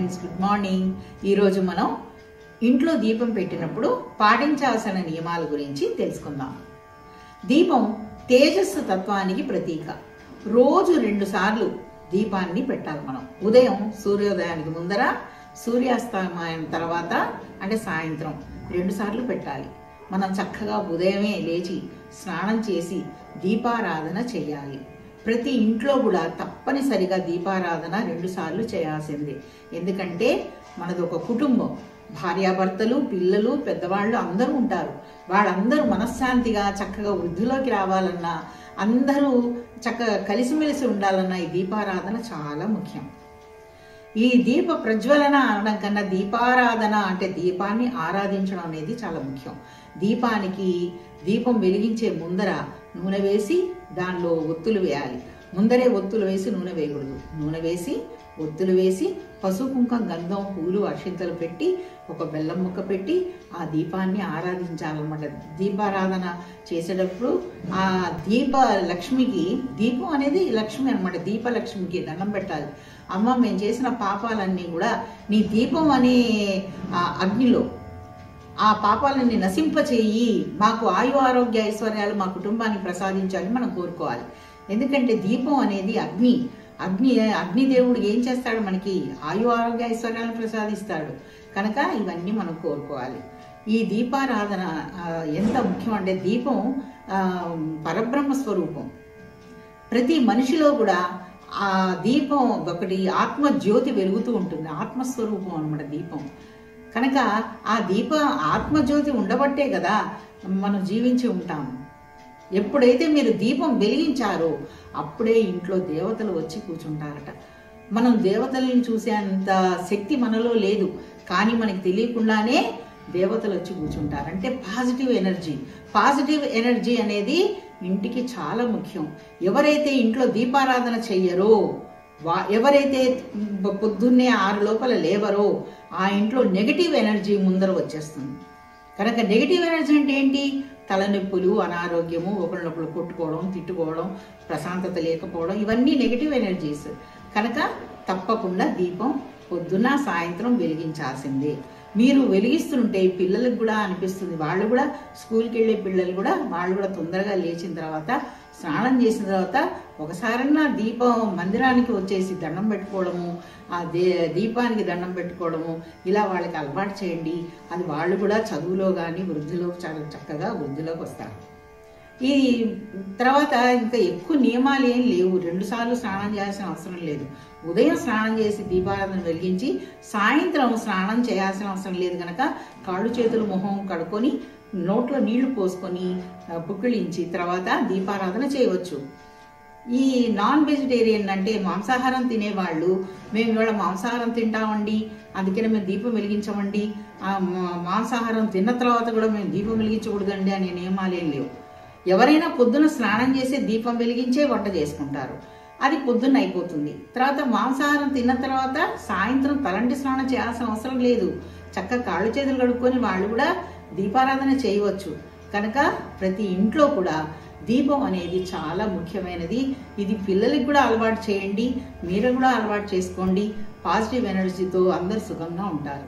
Friends, good morning. ఈరోజు మనం ఇంట్లో దీపం పెట్టినప్పుడు పాటించాల్సిన నియమాల గురించి తెలుసుకుందాం. దీపం తేజస్సు తత్వానికి ప్రతీక. రోజు 2 సార్లు దీపాన్ని పెట్టాలి. మనం ఉదయం సూర్యోదయానికి ముందర, సూర్యాస్తమయం తర్వాత అంటే సాయంత్రం 2 సార్లు పెట్టాలి. మనం చక్కగా ఉదయమే లేచి స్నానం చేసి దీపారాధన చేయాలి. ప్రతి ఇంట్లో కూడా తప్పనిసరిగా దీపారాధన 2 సార్లు చేయాల్సిందే. ఎందుకంటే మనది ఒక కుటుంబం, భార్యాభర్తలు, పిల్లలు, పెద్దవాళ్ళు అందరూ ఉంటారు. వాళ్ళందరూ మనశ్శాంతిగా చక్కగా వృద్ధిలోకి రావాలన్నా, అందరూ చక్కగా కలిసిమెలిసి ఉండాలన్నా ఈ దీపారాధన చాలా ముఖ్యం. ఈ దీప ప్రజ్వలన అనడం కన్నా దీపారాధన అంటే దీపాన్ని ఆరాధించడం అనేది చాలా ముఖ్యం. దీపం వెలిగించే ముందర నూనె వేసి దానిలో ఒత్తులు వేయాలి. ముందరే ఒత్తులు వేసి నూనె వేయకూడదు. నూనె వేసి ఒత్తులు వేసి పసుపు, కుంకం, గంధం, పూలు, అక్షింతలు పెట్టి ఒక బెల్లం ముక్క పెట్టి ఆ దీపాన్ని ఆరాధించాలన్నమాట. దీపారాధన చేసేటప్పుడు ఆ లక్ష్మికి, దీపం అనేది లక్ష్మి అనమాట, దీపలక్ష్మికి దండం పెట్టాలి. అమ్మ, మేము చేసిన పాపాలన్నీ కూడా నీ దీపం అనే అగ్నిలో ఆ పాపాలన్నీ నశింపచేయి, మాకు ఆయు ఆరోగ్య ఐశ్వర్యాలు మా కుటుంబానికి ప్రసాదించాలని మనం కోరుకోవాలి. ఎందుకంటే దీపం అనేది అగ్నిదేవుడు ఏం చేస్తాడు, మనకి ఆయు ఆరోగ్య ఐశ్వర్యాలను ప్రసాదిస్తాడు. కనుక ఇవన్నీ మనం కోరుకోవాలి. ఈ దీపారాధన ఎంత ముఖ్యం అంటే దీపం పరబ్రహ్మ స్వరూపం. ప్రతి మనిషిలో కూడా ఆ దీపం ఒకటి ఆత్మజ్యోతి వెలుగుతూ ఉంటుంది. ఆత్మస్వరూపం అన్నమాట దీపం. కనుక ఆ ఆత్మజ్యోతి ఉండబట్టే కదా మనం జీవించి ఉంటాము. ఎప్పుడైతే మీరు దీపం వెలిగించారో అప్పుడే ఇంట్లో దేవతలు వచ్చి కూర్చుంటారట. మనం దేవతలను చూసేంత శక్తి మనలో లేదు, కానీ మనకి తెలియకుండానే దేవతలు వచ్చి కూర్చుంటారు. అంటే పాజిటివ్ ఎనర్జీ అనేది ఇంటికి చాలా ముఖ్యం. ఎవరైతే ఇంట్లో దీపారాధన చెయ్యరో, ఎవరైతే పొద్దున్నే 6 లోపల లేవరో ఆ ఇంట్లో నెగిటివ్ ఎనర్జీ ముందర వచ్చేస్తుంది. కనుక నెగిటివ్ ఎనర్జీ అంటే ఏంటి? తలనొప్పులు, అనారోగ్యము, ఒకళ్ళొకళ్ళు కొట్టుకోవడం, తిట్టుకోవడం, ప్రశాంతత లేకపోవడం, ఇవన్నీ నెగిటివ్ ఎనర్జీస్. కనుక తప్పకుండా దీపం పొద్దున్న సాయంత్రం వెలిగించాల్సిందే. మీరు వెలిగిస్తుంటే పిల్లలకు కూడా అనిపిస్తుంది, వాళ్ళు కూడా స్కూల్కి వెళ్ళే పిల్లలు కూడా వాళ్ళు కూడా తొందరగా లేచిన తర్వాత స్నానం చేసిన తర్వాత ఒకసారన్నా దీపం మందిరానికి వచ్చేసి దండం పెట్టుకోవడము, ఆ దీపానికి దండం పెట్టుకోవడము, ఇలా వాళ్ళకి అలవాటు చేయండి. అది వాళ్ళు కూడా చదువులో కానీ వృద్ధిలో చాలా చక్కగా వృద్ధిలోకి వస్తారు. ఈ తర్వాత ఇంకా ఎక్కువ నియమాలు ఏం లేవు. 2 సార్లు స్నానం చేయాల్సిన అవసరం లేదు. ఉదయం స్నానం చేసి దీపారాధన వెలిగించి సాయంత్రం స్నానం చేయాల్సిన అవసరం లేదు. కనుక కాళ్ళు చేతులు మొహం కడుక్కొని నోట్లో నీళ్లు పోసుకొని పుక్కిలించి తర్వాత దీపారాధన చేయవచ్చు. ఈ నాన్ వెజిటేరియన్ అంటే మాంసాహారం తినేవాళ్ళు, మేము ఇవాళ మాంసాహారం తింటామండి అందుకనే మేము దీపం వెలిగించమండి, మాంసాహారం తిన్న తర్వాత కూడా మేము దీపం వెలిగించకూడదండి అనే నియమాలు ఏం లేవు. ఎవరైనా పొద్దున స్నానం చేసి దీపం వెలిగించే వంట చేసుకుంటారు, అది పొద్దున్న అయిపోతుంది. తర్వాత మాంసాహారం తిన్న తర్వాత సాయంత్రం తలంటి స్నానం చేయాల్సిన అవసరం లేదు. చక్కగా కాళ్ళు చేతులు కడుక్కొని వాళ్ళు కూడా దీపారాధన చేయవచ్చు. కనుక ప్రతి ఇంట్లో కూడా దీపం అనేది చాలా ముఖ్యమైనది. ఇది పిల్లలకి కూడా అలవాటు చేయండి, మీరు కూడా అలవాటు చేసుకోండి. పాజిటివ్ ఎనర్జీతో అందరు సుఖంగా ఉంటారు.